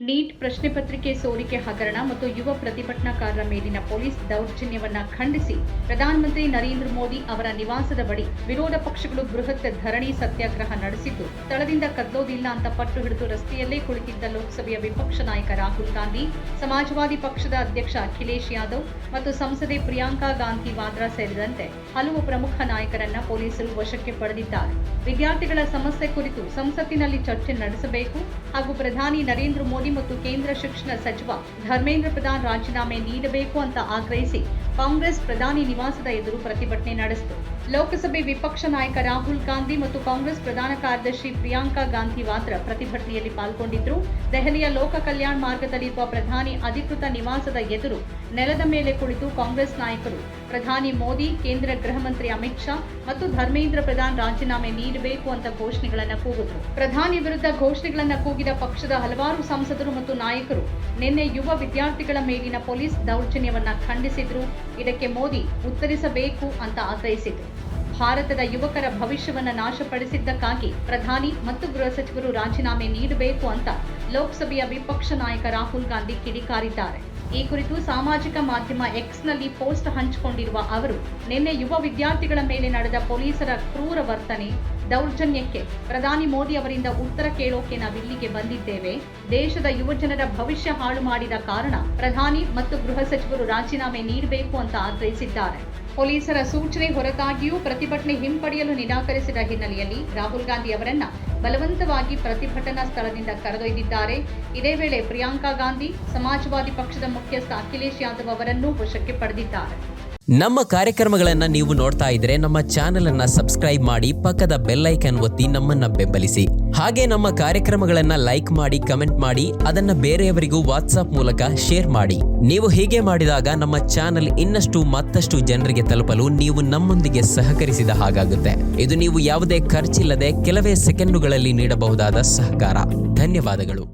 Neat ಪ್ರಶ್ನೆ ಪತ್ರಿಕೆ ಸೋರಿಕೆ ಹಗರಣ ಮತ್ತು ಯುವ ಪ್ರತಿಭಟನಾಕಾರರ ಮೇಲಿನ ಪೊಲೀಸ್ ದೌರ್ಜನ್ಯವನ್ನ ಖಂಡಿಸಿ ಪ್ರಧಾನಮಂತ್ರಿ ನರೇಂದ್ರ ಮೋದಿ ಅವರ ನಿವಾಸದ ಬಳಿ ವಿರೋಧ ಪಕ್ಷಗಳು ಬೃಹತ್ ಧರಣಿ ಸತ್ಯಾಗ್ರಹ ನಡೆಸಿದ್ದು, ಸ್ಥಳದಿಂದ ಕದಲೋದಿಲ್ಲ ಅಂತ ಪಟ್ಟು ಹಿಡಿದು ರಸ್ತೆಯಲ್ಲೇ ಕುಳಿತಿದ್ದ ಲೋಕಸಭೆಯ ವಿಪಕ್ಷ ನಾಯಕ ರಾಹುಲ್ ಗಾಂಧಿ, ಸಮಾಜವಾದಿ ಪಕ್ಷದ ಅಧ್ಯಕ್ಷ ಅಖಿಲೇಶ್ ಯಾದವ್ ಮತ್ತು ಸಂಸದೆ ಪ್ರಿಯಾಂಕಾ ಗಾಂಧಿ ವಾದ್ರಾ ಸೇರಿದಂತೆ ಹಲವು ಪ್ರಮುಖ ನಾಯಕರನ್ನ ಪೊಲೀಸರು ವಶಕ್ಕೆ ಪಡೆದಿದ್ದಾರೆ. ವಿದ್ಯಾರ್ಥಿಗಳ ಸಮಸ್ಯೆ ಕುರಿತು ಸಂಸತ್ತಿನಲ್ಲಿ ಚರ್ಚೆ ನಡೆಸಬೇಕು ಹಾಗೂ ಪ್ರಧಾನಿ ನರೇಂದ್ರ ಮೋದಿ ಮತ್ತು ಕೇಂದ್ರ ಶಿಕ್ಷಣ ಸಚಿವ ಧರ್ಮೇಂದ್ರ ಪ್ರಧಾನ್ ರಾಜೀನಾಮೆ ನೀಡಬೇಕು ಅಂತ ಆಗ್ರಹಿಸಿ ಕಾಂಗ್ರೆಸ್ ಪ್ರಧಾನಿ ನಿವಾಸದ ಎದುರು ಪ್ರತಿಭಟನೆ ನಡೆಸಿತು. ಲೋಕಸಭೆ ವಿಪಕ್ಷ ನಾಯಕ ರಾಹುಲ್ ಗಾಂಧಿ ಮತ್ತು ಕಾಂಗ್ರೆಸ್ ಪ್ರಧಾನ ಕಾರ್ಯದರ್ಶಿ ಪ್ರಿಯಾಂಕಾ ಗಾಂಧಿ ವಾದ್ರಾ ಪ್ರತಿಭಟನೆಯಲ್ಲಿ ಪಾಲ್ಗೊಂಡಿದ್ದರು. ದೆಹಲಿಯ ಲೋಕ ಕಲ್ಯಾಣ ಮಾರ್ಗದಲ್ಲಿರುವ ಪ್ರಧಾನಿ ಅಧಿಕೃತ ನಿವಾಸದ ಎದುರು ನೆಲದ ಮೇಲೆ ಕುಳಿತು ಕಾಂಗ್ರೆಸ್ ನಾಯಕರು ಪ್ರಧಾನಿ ಮೋದಿ, ಕೇಂದ್ರ ಗೃಹ ಮಂತ್ರಿ ಅಮಿತ್ ಶಾ ಮತ್ತು ಧರ್ಮೇಂದ್ರ ಪ್ರಧಾನ್ ರಾಜೀನಾಮೆ ನೀಡಬೇಕು ಅಂತ ಘೋಷಣೆಗಳನ್ನು ಕೂಗಿದ್ರು. ಪ್ರಧಾನಿ ವಿರುದ್ಧ ಘೋಷಣೆಗಳನ್ನು ಕೂಗಿದ ಪಕ್ಷದ ಹಲವಾರು ಸಂಸದರು ಮತ್ತು ನಾಯಕರು ನಿನ್ನೆ ಯುವ ವಿದ್ಯಾರ್ಥಿಗಳ ಮೇಲಿನ ಪೊಲೀಸ್ ದೌರ್ಜನ್ಯವನ್ನ ಖಂಡಿಸಿದ್ರು. ಇದಕ್ಕೆ ಮೋದಿ ಉತ್ತರಿಸಬೇಕು ಅಂತ ಆಗ್ರಹಿಸಿದ್ರು. ಭಾರತದ ಯುವಕರ ಭವಿಷ್ಯವನ್ನು ನಾಶಪಡಿಸಿದ್ದಕ್ಕಾಗಿ ಪ್ರಧಾನಿ ಮತ್ತು ಗೃಹ ಸಚಿವರು ರಾಜೀನಾಮೆ ನೀಡಬೇಕು ಅಂತ ಲೋಕಸಭೆಯ ವಿಪಕ್ಷ ನಾಯಕ ರಾಹುಲ್ ಗಾಂಧಿ ಕಿಡಿಕಾರಿದ್ದಾರೆ. ಈ ಕುರಿತು ಸಾಮಾಜಿಕ ಮಾಧ್ಯಮ ಎಕ್ಸ್ನಲ್ಲಿ ಪೋಸ್ಟ್ ಹಂಚಿಕೊಂಡಿರುವ ಅವರು, ನಿನ್ನೆ ಯುವ ವಿದ್ಯಾರ್ಥಿಗಳ ಮೇಲೆ ನಡೆದ ಪೊಲೀಸರ ಕ್ರೂರ ವರ್ತನೆ, ದೌರ್ಜನ್ಯಕ್ಕೆ ಪ್ರಧಾನಿ ಮೋದಿ ಅವರಿಂದ ಉತ್ತರ ಕೇಳೋಕೆ ನಾವಿಲ್ಲಿಗೆ ಬಂದಿದ್ದೇವೆ. ದೇಶದ ಯುವಜನರ ಭವಿಷ್ಯ ಹಾಳು ಮಾಡಿದ ಕಾರಣ ಪ್ರಧಾನಿ ಮತ್ತು ಗೃಹ ಸಚಿವರು ರಾಜೀನಾಮೆ ನೀಡಬೇಕು ಅಂತ ಆಗ್ರಹಿಸಿದ್ದಾರೆ. ಪೊಲೀಸರ ಸೂಚನೆ ಹೊರತಾಗಿಯೂ ಪ್ರತಿಭಟನೆ ಹಿಂಪಡೆಯಲು ನಿರಾಕರಿಸಿದ ಹಿನ್ನೆಲೆಯಲ್ಲಿ ರಾಹುಲ್ ಗಾಂಧಿ ಅವರನ್ನ ಬಲವಂತವಾಗಿ ಪ್ರತಿಭಟನಾ ಸ್ಥಳದಿಂದ ಕರೆದೊಯ್ದಿದ್ದಾರೆ. ಇದೇ ವೇಳೆ ಪ್ರಿಯಾಂಕಾ ಗಾಂಧಿ, ಸಮಾಜವಾದಿ ಪಕ್ಷದ ಮುಖ್ಯಸ್ಥ ಅಖಿಲೇಶ್ ಯಾದವ್ ಅವರನ್ನು ವಶಕ್ಕೆ ಪಡೆದಿದ್ದಾರೆ. ನಮ್ಮ ಕಾರ್ಯಕ್ರಮಗಳನ್ನು ನೀವು ನೋಡ್ತಾ ಇದ್ರೆ ನಮ್ಮ ಚಾನೆಲ್ ಅನ್ನ ಸಬ್ಸ್ಕ್ರೈಬ್ ಮಾಡಿ, ಪಕ್ಕದ ಬೆಲ್ ಐಕಾನ್ ಒತ್ತಿ ನಮ್ಮನ್ನ ಬೆಂಬಲಿಸಿ. ಹಾಗೆ ನಮ್ಮ ಕಾರ್ಯಕ್ರಮಗಳನ್ನ ಲೈಕ್ ಮಾಡಿ, ಕಮೆಂಟ್ ಮಾಡಿ, ಅದನ್ನ ಬೇರೆಯವರಿಗೂ ವಾಟ್ಸ್ಆಪ್ ಮೂಲಕ ಶೇರ್ ಮಾಡಿ. ನೀವು ಹೀಗೆ ಮಾಡಿದಾಗ ನಮ್ಮ ಚಾನೆಲ್ ಇನ್ನಷ್ಟು ಮತ್ತಷ್ಟು ಜನರಿಗೆ ತಲುಪಲು ನೀವು ನಮ್ಮೊಂದಿಗೆ ಸಹಕರಿಸಿದ ಹಾಗಾಗುತ್ತೆ. ಇದು ನೀವು ಯಾವುದೇ ಖರ್ಚಿಲ್ಲದೆ ಕೆಲವೇ ಸೆಕೆಂಡುಗಳಲ್ಲಿ ನೀಡಬಹುದಾದ ಸಹಕಾರ. ಧನ್ಯವಾದಗಳು.